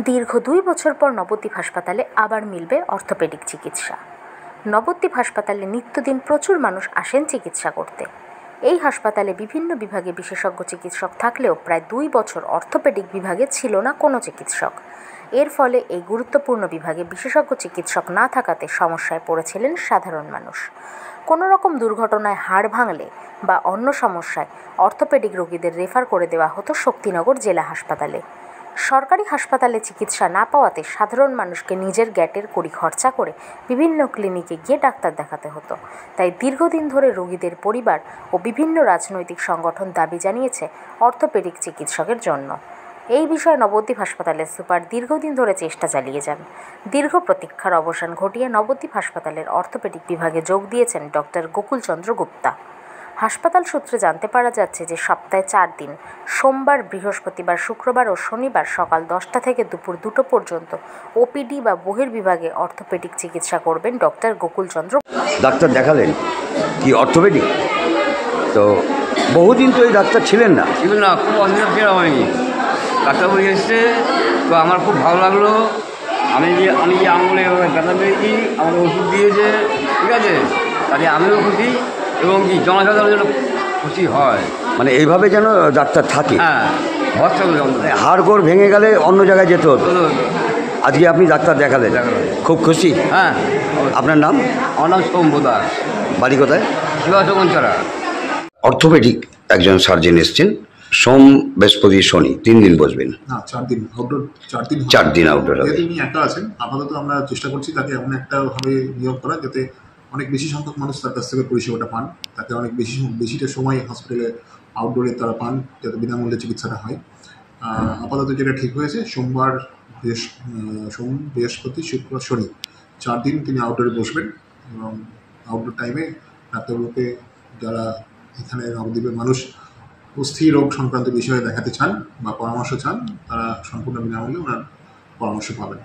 দীর্ঘ 2 বছর পর নবদ্বীপ হাসপাতালে আবার মিলবে অর্থোপেডিক চিকিৎসা। নবদ্বীপ হাসপাতালে নিত্যদিন প্রচুর মানুষ আসেন চিকিৎসা করতে। এই হাসপাতালে বিভিন্ন বিভাগে বিশেষজ্ঞ চিকিৎসক থাকলেও প্রায় 2 বছর অর্থোপেডিক বিভাগে ছিল না কোনো চিকিৎসক। এর ফলে এই গুরুত্বপূর্ণ বিভাগে বিশেষজ্ঞ চিকিৎসক না থাকাতে সমস্যায় পড়েছিলেন সাধারণ মানুষ। কোনো রকম দুর্ঘটনায় হাড় ভাঙলে বা অন্য সমস্যায় অর্থোপেডিক রোগীদের রেফার করে দেওয়া হতো শক্তিনগর জেলা হাসপাতালে। সরকারি হাসপাতালে চিকিৎসা না পাওয়াতে সাধারণ মানুষকে নিজের গ্যাটের কড়ি খরচা করে বিভিন্ন ক্লিনিকে গিয়ে ডাক্তার দেখাতে হতো। তাই দীর্ঘদিন ধরে রোগীদের পরিবার ও বিভিন্ন রাজনৈতিক সংগঠন দাবি জানিয়েছে অর্থোপেডিক চিকিৎসকের জন্য। এই বিষয়ে নবদ্বীপ হাসপাতালের সুপার দীর্ঘদিন ধরে চেষ্টা চালিয়ে যান। দীর্ঘ প্রতীক্ষার অবসান ঘটিয়ে নবদ্বীপ হাসপাতালের অর্থোপেডিক বিভাগে যোগ দিয়েছেন ডক্টর গোকুলচন্দ্র গুপ্তা। হাসপাতাল সূত্রে জানতে পারা যাচ্ছে যে সপ্তাহে 4 দিন সোমবার, বৃহস্পতিবার, শুক্রবার ও শনিবার সকাল 10টা থেকে দুপুর 2টো পর্যন্ত ওপিডি বা বহির্বিভাগে অর্থোপেডিক চিকিৎসা করবেন ডক্টর গোকুলচন্দ্র। ডাক্তার দেখালেন কি অর্থোপেডিক? তো বহুদিন তো এই ডাক্তার ছিলেন না। খুব অসুবিধা হয়নি। ডাক্তার বলে এসছে, তো আমার খুব ভালো লাগলো। আমি যে আঙুলে ব্যথা পেয়েছি, আমাকে ওষুধ দিয়েছে, ঠিক আছে, তাতে আমিও খুশি এবং কি জনসাধারণের জন্য খুশি হয়। মানে এইভাবে যেন ডাক্তার থাকে। হ্যাঁ, ভরসা করে হাড়গোড় ভেঙে গেলে অন্য জায়গায় যেতে হতো। আজকে আপনি ডাক্তার দেখালেন, খুব খুশি? হ্যাঁ। আপনার নাম? আমার নাম শম্ভু দাস। বাড়ি কোথায়? শিবাচকঞ্চরা। অর্থোপেডিক একজন সার্জন এসছেন। সোম, বৃহস্পতি, শনি 3 দিন বসবেন। না, 4 দিন আউটডোর। 4 দিন আউটডোর হবে। তিনি একা আছেন আপাতত। আমরা চেষ্টা করছি তাকে এমন একটা ভাবে নিয়োগ করা যাতে অনেক বেশি সংখ্যক মানুষ তার কাছ থেকে পরিষেবাটা পান, তাকে অনেক বেশিটা সময় হসপিটালে আউটডোরে তারা পান, যাতে বিনামূল্যে চিকিৎসাটা হয়। আপাতত যেটা ঠিক হয়েছে, সোমবার, সোম, বৃহস্পতি, শুক্র, শনি 4 দিন তিনি আউটডোরে বসবেন এবং আউটডোর টাইমে ডাক্তারগুলোকে, যারা এখানে নবদ্বীপের মানুষ অস্থির রোগ সংক্রান্ত বিষয়ে দেখাতে চান বা পরামর্শ চান, তারা সম্পূর্ণ বিনামূল্যে ওনার পরামর্শ পাবেন।